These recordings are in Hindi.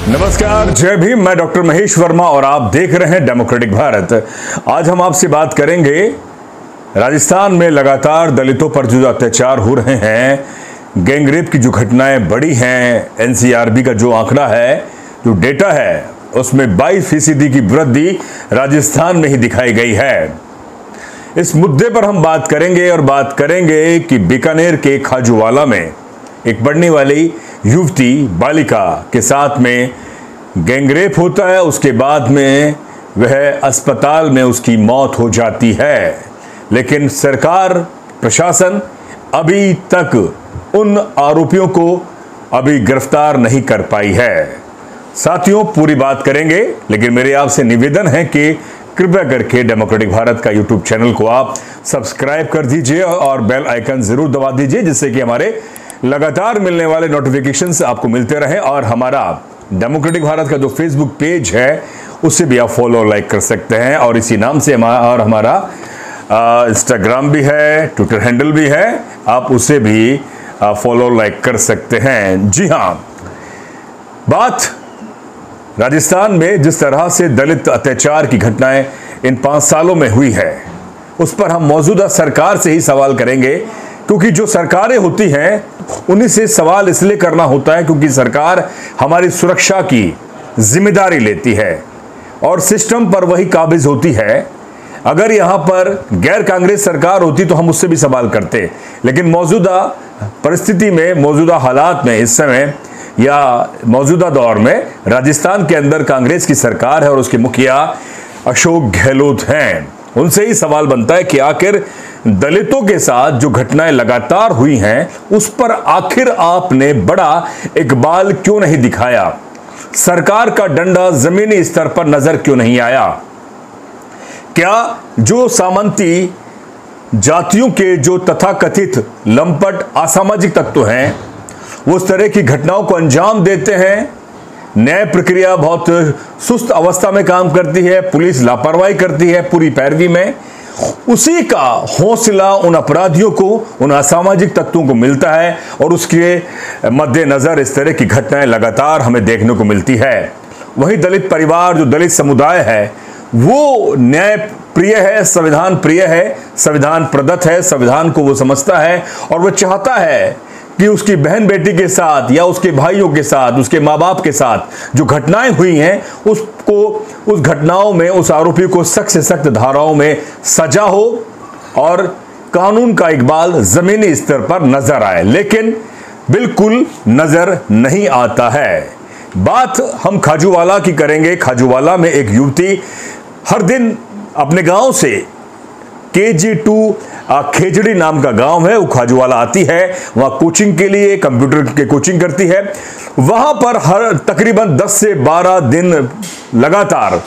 नमस्कार, जय भीम। मैं डॉक्टर महेश वर्मा और आप देख रहे हैं डेमोक्रेटिक भारत। आज हम आपसे बात करेंगे राजस्थान में लगातार दलितों पर जो अत्याचार हो रहे हैं, गैंगरेप की जो घटनाएं बढ़ी हैं, एनसीआरबी का जो आंकड़ा है, जो डेटा है, उसमें 22% की वृद्धि राजस्थान में ही दिखाई गई है। इस मुद्दे पर हम बात करेंगे और बात करेंगे कि बीकानेर के खाजूवाला में एक पढ़ने वाली युवती बालिका के साथ में गैंगरेप होता है। उसके बाद में वह अस्पताल में उसकी मौत हो जाती है, लेकिन सरकार, प्रशासन अभी तक उन आरोपियों को अभी गिरफ्तार नहीं कर पाई है। साथियों, पूरी बात करेंगे, लेकिन मेरे आपसे निवेदन है कि कृपया करके डेमोक्रेटिक भारत का यूट्यूब चैनल को आप सब्सक्राइब कर दीजिए और बेल आइकन जरूर दबा दीजिए, जिससे कि हमारे लगातार मिलने वाले नोटिफिकेशंस आपको मिलते रहे। और हमारा डेमोक्रेटिक भारत का जो फेसबुक पेज है, उसे भी आप फॉलो लाइक कर सकते हैं, और इसी नाम से हमारा इंस्टाग्राम भी है, ट्विटर हैंडल भी है, आप उसे भी फॉलो लाइक कर सकते हैं। जी हां, बात राजस्थान में जिस तरह से दलित अत्याचार की घटनाएं इन 5 सालों में हुई है, उस पर हम मौजूदा सरकार से ही सवाल करेंगे, क्योंकि जो सरकारें होती हैं उन्हीं से सवाल इसलिए करना होता है क्योंकि सरकार हमारी सुरक्षा की जिम्मेदारी लेती है और सिस्टम पर वही काबिज होती है। अगर यहां पर गैर कांग्रेस सरकार होती तो हम उससे भी सवाल करते, लेकिन मौजूदा परिस्थिति में, मौजूदा हालात में, इस समय या मौजूदा दौर में राजस्थान के अंदर कांग्रेस की सरकार है और उसके मुखिया अशोक गहलोत हैं। उनसे ही सवाल बनता है कि आखिर दलितों के साथ जो घटनाएं लगातार हुई हैं, उस पर आखिर आपने बड़ा इकबाल क्यों नहीं दिखाया? सरकार का डंडा जमीनी स्तर पर नजर क्यों नहीं आया? क्या जो सामंती जातियों के जो तथाकथित लंपट असामाजिक तत्व हैं, वो उस तरह की घटनाओं को अंजाम देते हैं? न्याय प्रक्रिया बहुत सुस्त अवस्था में काम करती है, पुलिस लापरवाही करती है पूरी पैरवी में। उसी का हौसला उन अपराधियों को, उन असामाजिक तत्वों को मिलता है, और उसके मद्देनजर इस तरह की घटनाएं लगातार हमें देखने को मिलती है। वही दलित परिवार, जो दलित समुदाय है, वो न्याय प्रिय है, संविधान प्रिय है, संविधान प्रदत्त है, संविधान को वो समझता है और वो चाहता है कि उसकी बहन बेटी के साथ या उसके भाइयों के साथ, उसके माँ बाप के साथ जो घटनाएं हुई हैं, उसको, उस घटनाओं में उस आरोपी को सख्त से सख्त धाराओं में सजा हो और कानून का इकबाल जमीनी स्तर पर नजर आए, लेकिन बिल्कुल नजर नहीं आता है। बात हम खाजूवाला की करेंगे। खाजूवाला में एक युवती हर दिन अपने गांव से KG2 खेजड़ी नाम का गांव है, वो खाजूवाला आती है, वहां कोचिंग के लिए, कंप्यूटर के कोचिंग करती है। वहां पर हर तकरीबन 10 से 12 दिन लगातार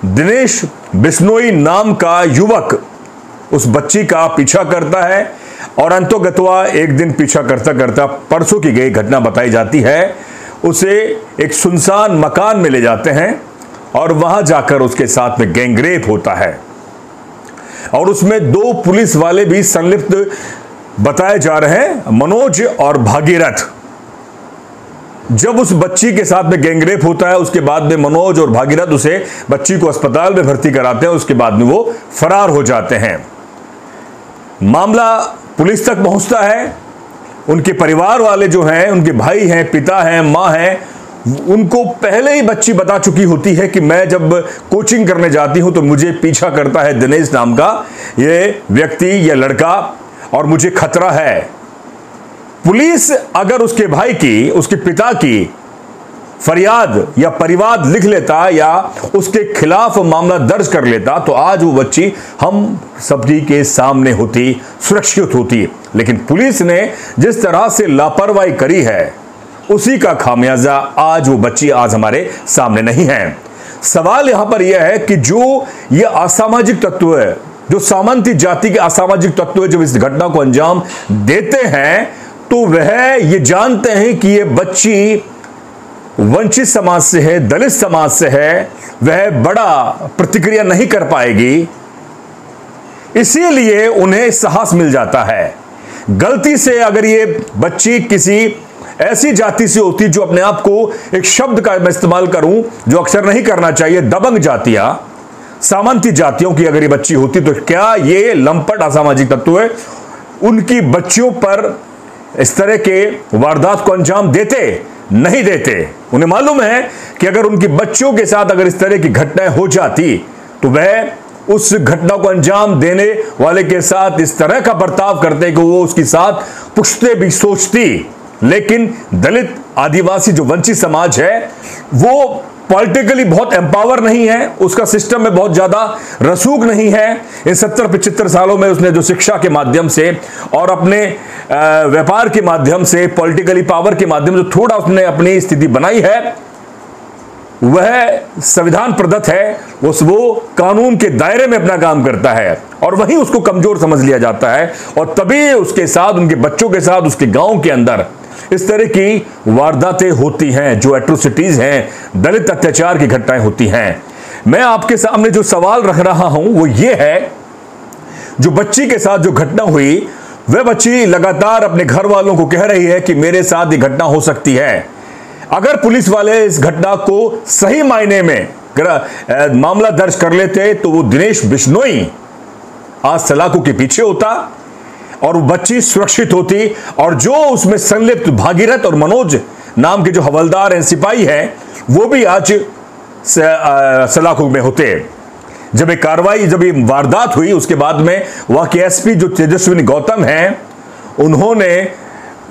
दिनेश बिश्नोई नाम का युवक उस बच्ची का पीछा करता है, और अंतोगत्वा एक दिन पीछा करता करता परसों की गई घटना बताई जाती है, उसे एक सुनसान मकान में ले जाते हैं और वहां जाकर उसके साथ में गैंगरेप होता है, और उसमें 2 पुलिस वाले भी संलिप्त बताए जा रहे हैं, मनोज और भागीरथ। जब उस बच्ची के साथ में गैंगरेप होता है, उसके बाद में मनोज और भागीरथ उसे, बच्ची को अस्पताल में भर्ती कराते हैं, उसके बाद में वो फरार हो जाते हैं। मामला पुलिस तक पहुंचता है। उनके परिवार वाले जो हैं, उनके भाई हैं, पिता हैं, मां हैं, उनको पहले ही बच्ची बता चुकी होती है कि मैं जब कोचिंग करने जाती हूं तो मुझे पीछा करता है दिनेश नाम का ये व्यक्ति, ये लड़का, और मुझे खतरा है। पुलिस अगर उसके भाई की, उसके पिता की फरियाद या परिवाद लिख लेता या उसके खिलाफ मामला दर्ज कर लेता, तो आज वो बच्ची हम सभी के सामने होती, सुरक्षित होती। लेकिन पुलिस ने जिस तरह से लापरवाही करी है, उसी का खामियाजा आज वो बच्ची आज हमारे सामने नहीं है। सवाल यहां पर यह है कि जो ये असामाजिक तत्व है, जो सामंती जाति के असामाजिक तत्व जब इस घटना को अंजाम देते हैं, तो वह ये जानते हैं कि ये बच्ची वंचित समाज से है, दलित समाज से है, वह बड़ा प्रतिक्रिया नहीं कर पाएगी, इसीलिए उन्हें साहस मिल जाता है। गलती से अगर ये बच्ची किसी ऐसी जाति से होती जो अपने आप को, एक शब्द का मैं इस्तेमाल करूं जो अक्सर नहीं करना चाहिए, दबंग जातियां, सामंती जातियों की अगर ये बच्ची होती तो क्या ये लंपट असामाजिक तत्व है उनकी बच्चियों पर इस तरह के वारदात को अंजाम देते? नहीं देते। उन्हें मालूम है कि अगर उनकी बच्चियों के साथ अगर इस तरह की घटनाएं हो जाती तो वह उस घटना को अंजाम देने वाले के साथ इस तरह का बर्ताव करते कि वो उसके साथ पुश्ते भी सोचती। लेकिन दलित आदिवासी जो वंचित समाज है वो पॉलिटिकली बहुत एम्पावर नहीं है, उसका सिस्टम में बहुत ज्यादा रसूख नहीं है। इन 70-75 सालों में उसने जो शिक्षा के माध्यम से और अपने व्यापार के माध्यम से, पॉलिटिकली पावर के माध्यम से थोड़ा उसने अपनी स्थिति बनाई है, वह संविधान प्रदत्त है, वो कानून के दायरे में अपना काम करता है और वहीं उसको कमजोर समझ लिया जाता है। और तभी उसके साथ, उनके बच्चों के साथ, उसके गांव के अंदर इस तरह की वारदातें होती हैं, जो एट्रोसिटीज हैं, दलित अत्याचार की घटनाएं होती हैं। मैं आपके सामने जो सवाल रख रहा हूं वो ये है, जो बच्ची के साथ जो घटना हुई, वह बच्ची लगातार अपने घर वालों को कह रही है कि मेरे साथ ये घटना हो सकती है। अगर पुलिस वाले इस घटना को सही मायने में मामला दर्ज कर लेते तो वो दिनेश बिश्नोई आज सलाखों के पीछे होता और वो बच्ची सुरक्षित होती, और जो उसमें संलिप्त भागीरथ और मनोज नाम के जो हवलदार हैं, सिपाही हैं, वो भी आज सलाखों में होते। जब एक कार्रवाई, जब ये वारदात हुई उसके बाद में वहां के एसपी जो तेजस्विनी गौतम हैं, उन्होंने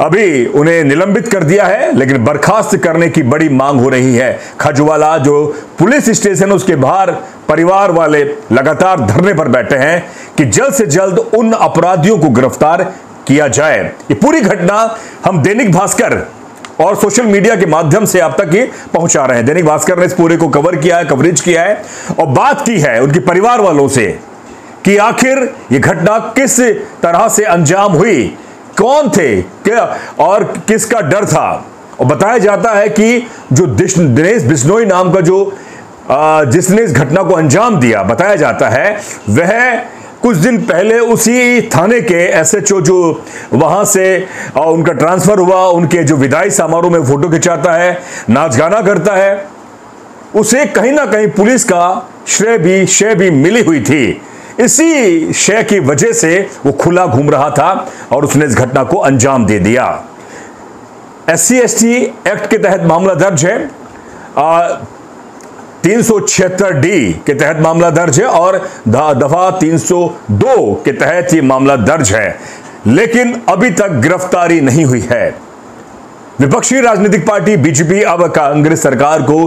अभी उन्हें निलंबित कर दिया है, लेकिन बर्खास्त करने की बड़ी मांग हो रही है। खजुवाला जो पुलिस स्टेशन उसके बाहर परिवार वाले लगातार धरने पर बैठे हैं कि जल्द से जल्द उन अपराधियों को गिरफ्तार किया जाए। ये पूरी घटना हम दैनिक भास्कर और सोशल मीडिया के माध्यम से आप तक ये पहुंचा रहे हैं। दैनिक भास्कर ने इस पूरे को कवर किया है, कवरेज किया है और बात की है उनके परिवार वालों से कि आखिर ये घटना किस तरह से अंजाम हुई, कौन थे क्या और किसका डर था। और बताया जाता है कि जो दिनेश बिश्नोई नाम का जो जिसने इस घटना को अंजाम दिया, बताया जाता है वह कुछ दिन पहले उसी थाने के एसएचओ जो वहां से उनका ट्रांसफर हुआ, उनके जो विदाई समारोह में फोटो खिंचाता है, नाच गाना करता है, उसे कहीं ना कहीं पुलिस का श्रेय भी मिली हुई थी। इसी शय की वजह से वो खुला घूम रहा था और उसने इस घटना को अंजाम दे दिया। SC/ST एक्ट के तहत मामला दर्ज है, 376D के तहत मामला दर्ज है और दफा 302 के तहत ये मामला दर्ज है, लेकिन अभी तक गिरफ्तारी नहीं हुई है। विपक्षी राजनीतिक पार्टी बीजेपी अब कांग्रेस सरकार को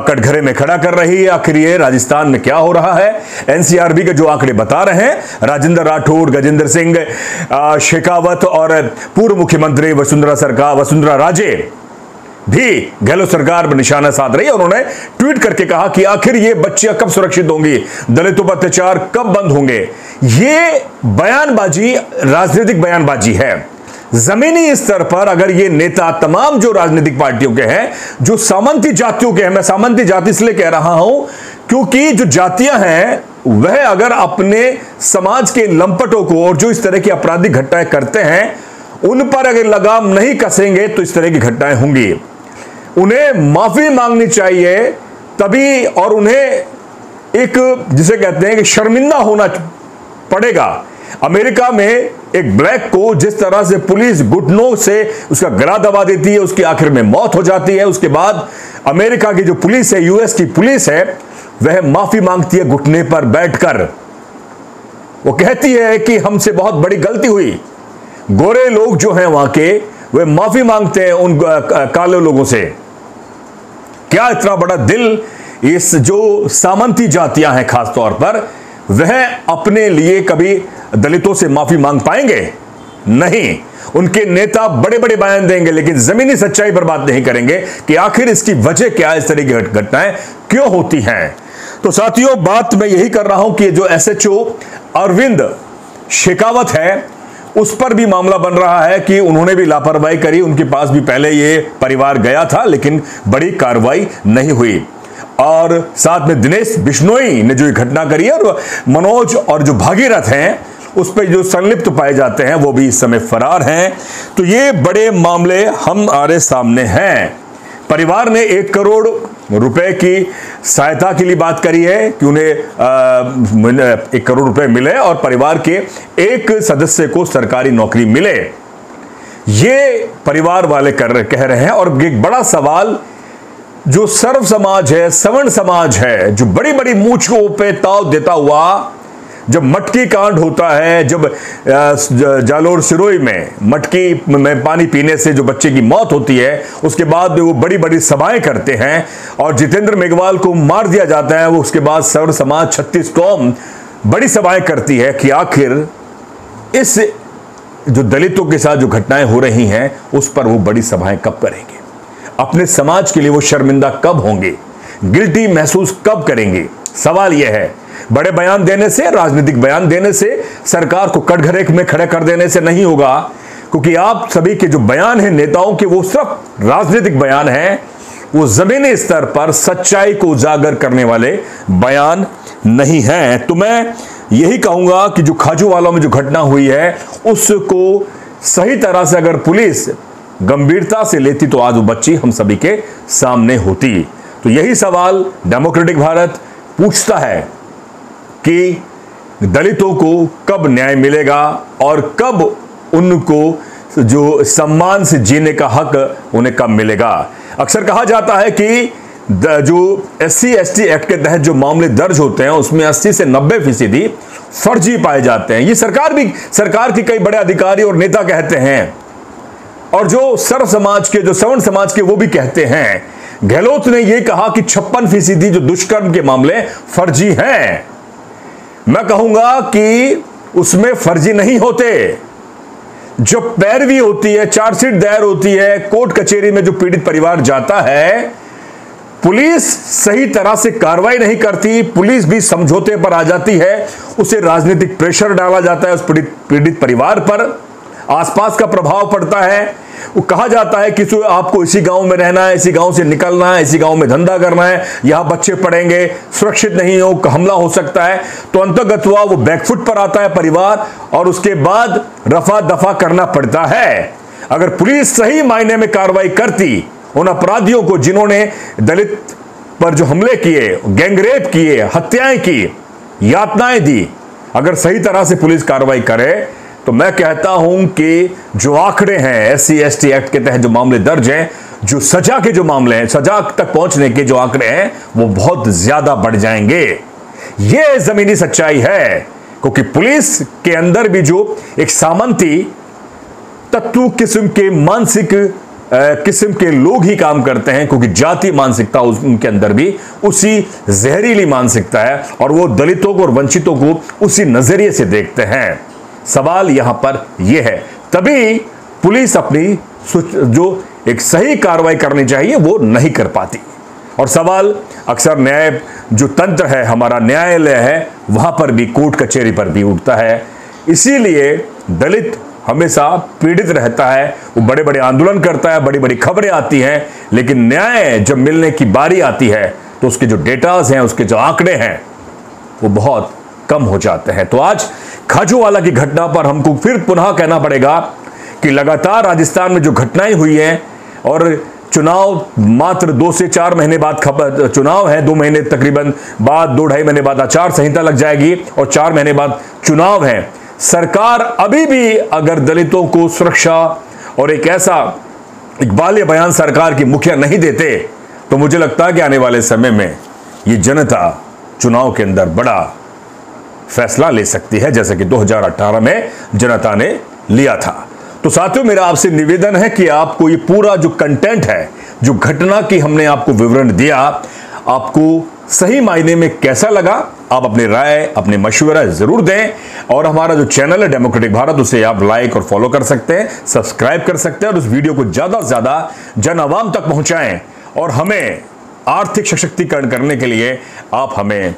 कटघरे में खड़ा कर रही है। आखिर ये राजस्थान में क्या हो रहा है? NCRB के जो आंकड़े बता रहे हैं, राजेंद्र राठौड़, गजेंद्र सिंह शेखावत और पूर्व मुख्यमंत्री वसुंधरा राजे भी गहलोत सरकार पर निशाना साध रही है। उन्होंने ट्वीट करके कहा कि आखिर ये बच्चियां कब सुरक्षित होंगी, दलितों पर अत्याचार कब बंद होंगे। ये बयानबाजी राजनीतिक बयानबाजी है। जमीनी स्तर पर अगर ये नेता तमाम जो राजनीतिक पार्टियों के हैं, जो सामंती जातियों के हैं, मैं सामंती जाति इसलिए कह रहा हूं क्योंकि जो जातियां हैं वह अगर अपने समाज के लंपटों को और जो इस तरह की आपराधिक घटनाएं करते हैं उन पर अगर लगाम नहीं कसेंगे तो इस तरह की घटनाएं होंगी। उन्हें माफी मांगनी चाहिए तभी, और उन्हें एक जिसे कहते हैं कि शर्मिंदा होना पड़ेगा। अमेरिका में एक ब्लैक को जिस तरह से पुलिस घुटनों से उसका गला दबा देती है, उसकी आखिर में मौत हो जाती है, उसके बाद अमेरिका की जो पुलिस है, यूएस की पुलिस है, वह माफी मांगती है घुटने पर बैठकर। वो कहती है कि हमसे बहुत बड़ी गलती हुई। गोरे लोग जो हैं वहां के, वे माफी मांगते हैं उन काले लोगों से। क्या इतना बड़ा दिल इस जो सामंती जातियां हैं खास तौर पर, वह अपने लिए कभी दलितों से माफी मांग पाएंगे? नहीं। उनके नेता बड़े बड़े बयान देंगे लेकिन जमीनी सच्चाई पर बात नहीं करेंगे कि आखिर इसकी वजह क्या है, इस तरह की घटनाएं क्यों होती हैं। तो साथियों, बात मैं यही कर रहा हूं कि जो SHO अरविंद शेखावत है उस पर भी मामला बन रहा है कि उन्होंने भी लापरवाही करी। उनके पास भी पहले ये परिवार गया था लेकिन बड़ी कार्रवाई नहीं हुई। और साथ में दिनेश बिश्नोई ने जो घटना करी है, और मनोज और जो भागीरथ हैं उस पर जो संलिप्त पाए जाते हैं वो भी इस समय फरार हैं। तो ये बड़े मामले हमारे सामने हैं। परिवार ने 1 करोड़ रुपए की सहायता के लिए बात करी है कि उन्हें 1 करोड़ रुपए मिले और परिवार के एक सदस्य को सरकारी नौकरी मिले, ये परिवार वाले कह रहे हैं। और एक बड़ा सवाल जो सर्व समाज है, सवर्ण समाज है, जो बड़ी बड़ी मूंछों पे ताव देता हुआ, जब मटकी कांड होता है, जब जालोर सिरोई में मटकी में पानी पीने से जो बच्चे की मौत होती है, उसके बाद वो बड़ी बड़ी सभाएं करते हैं और जितेंद्र मेघवाल को मार दिया जाता है, वो उसके बाद सर्व समाज 36 कौम बड़ी सभाएं करती है कि आखिर इस जो दलितों के साथ जो घटनाएं हो रही हैं उस पर वो बड़ी सभाएं कब करेंगे, अपने समाज के लिए वो शर्मिंदा कब होंगे, गिल्टी महसूस कब करेंगे। सवाल यह है, बड़े बयान देने से, राजनीतिक बयान देने से, सरकार को कटघरे में खड़े कर देने से नहीं होगा, क्योंकि आप सभी के जो बयान हैं नेताओं के, वो सिर्फ राजनीतिक बयान हैं, वो जमीनी स्तर पर सच्चाई को उजागर करने वाले बयान नहीं हैं। तो मैं यही कहूंगा कि जो खाजूवाला में जो घटना हुई है उसको सही तरह से अगर पुलिस गंभीरता से लेती तो आज वो बच्ची हम सभी के सामने होती। तो यही सवाल डेमोक्रेटिक भारत पूछता है कि दलितों को कब न्याय मिलेगा और कब उनको जो सम्मान से जीने का हक उन्हें कब मिलेगा। अक्सर कहा जाता है कि जो SC/ST एक्ट के तहत जो मामले दर्ज होते हैं उसमें 80 से 90% फर्जी पाए जाते हैं। ये सरकार की कई बड़े अधिकारी और नेता कहते हैं और जो सर्व समाज के, जो सवर्ण समाज के, वो भी कहते हैं। गहलोत ने यह कहा कि 56% जो दुष्कर्म के मामले फर्जी हैं। मैं कहूंगा कि उसमें फर्जी नहीं होते, जो पैरवी होती है, चार्जशीट दायर होती है, कोर्ट कचहरी में जो पीड़ित परिवार जाता है, पुलिस सही तरह से कार्रवाई नहीं करती, पुलिस भी समझौते पर आ जाती है, उसे राजनीतिक प्रेशर डाला जाता है उस पीड़ित परिवार पर, आसपास का प्रभाव पड़ता है। वो कहा जाता है कि आपको इसी गांव में रहना है, इसी गांव से निकलना है, इसी गांव में धंधा करना है, यहां बच्चे पढ़ेंगे, सुरक्षित नहीं हो, हमला हो सकता है। तो अंतर्गत हुआ वो बैकफुट पर आता है परिवार और उसके बाद रफा दफा करना पड़ता है। अगर पुलिस सही मायने में कार्रवाई करती, उन अपराधियों को जिन्होंने दलित पर जो हमले किए, गैंगरेप किए, हत्याएं की, यातनाएं दी, अगर सही तरह से पुलिस कार्रवाई करे तो मैं कहता हूं कि जो आंकड़े हैं SC/ST एक्ट के तहत जो मामले दर्ज हैं, जो सजा के जो मामले हैं, सजा तक पहुंचने के जो आंकड़े हैं, वो बहुत ज्यादा बढ़ जाएंगे। ये जमीनी सच्चाई है, क्योंकि पुलिस के अंदर भी जो एक सामंती तत्व किस्म के मानसिक किस्म के लोग ही काम करते हैं, क्योंकि जाति मानसिकता उनके अंदर भी उसी जहरीली मानसिकता है और वो दलितों को और वंचितों को उसी नजरिए से देखते हैं। सवाल यहां पर यह है, तभी पुलिस अपनी जो एक सही कार्रवाई करनी चाहिए वो नहीं कर पाती। और सवाल अक्सर न्याय जो तंत्र है, हमारा न्यायालय है, वहां पर भी, कोर्ट कचहरी पर भी उठता है। इसीलिए दलित हमेशा पीड़ित रहता है, वो बड़े बड़े आंदोलन करता है, बड़ी बड़ी खबरें आती हैं, लेकिन न्याय जब मिलने की बारी आती है तो उसके जो डेटाज हैं, उसके जो आंकड़े हैं, वो बहुत कम हो जाते हैं। तो आज खाजूवाला की घटना पर हमको फिर पुनः कहना पड़ेगा कि लगातार राजस्थान में जो घटनाएं हुई हैं और चुनाव मात्र 2 से 4 महीने बाद चुनाव है, 2 महीने तकरीबन बाद, 2-2.5 महीने बाद आचार संहिता लग जाएगी और 4 महीने बाद चुनाव है। सरकार अभी भी अगर दलितों को सुरक्षा और एक ऐसा इकबालिया बयान सरकार की मुखिया नहीं देते तो मुझे लगता है कि आने वाले समय में ये जनता चुनाव के अंदर बड़ा फैसला ले सकती है, जैसे कि 2018 में जनता ने लिया था। तो साथियों, मेरा आपसे निवेदन है कि आपको ये पूरा जो कंटेंट है, जो घटना की हमने आपको विवरण दिया, आपको सही मायने में कैसा लगा, आप अपनी राय, अपने मशवरा जरूर दें। और हमारा जो चैनल है डेमोक्रेटिक भारत, उसे आप लाइक और फॉलो कर सकते हैं, सब्सक्राइब कर सकते हैं और उस वीडियो को ज्यादा से ज्यादा जन आवाम तक पहुंचाएं। और हमें आर्थिक सशक्तिकरण करने के लिए आप हमें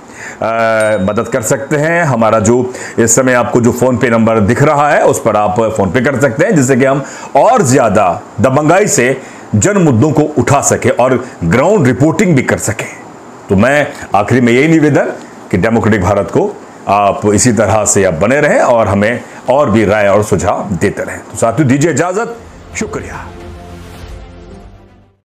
मदद कर सकते हैं। हमारा जो इस समय आपको जो फोन पे नंबर दिख रहा है उस पर आप फोन पे कर सकते हैं, जिससे कि हम और ज्यादा दबंगाई से जन मुद्दों को उठा सके और ग्राउंड रिपोर्टिंग भी कर सके। तो मैं आखिरी में यही निवेदन कि डेमोक्रेटिक भारत को आप इसी तरह से आप बने रहें और हमें और भी राय और सुझाव देते रहें। तो साथियों, दीजिए इजाजत, शुक्रिया।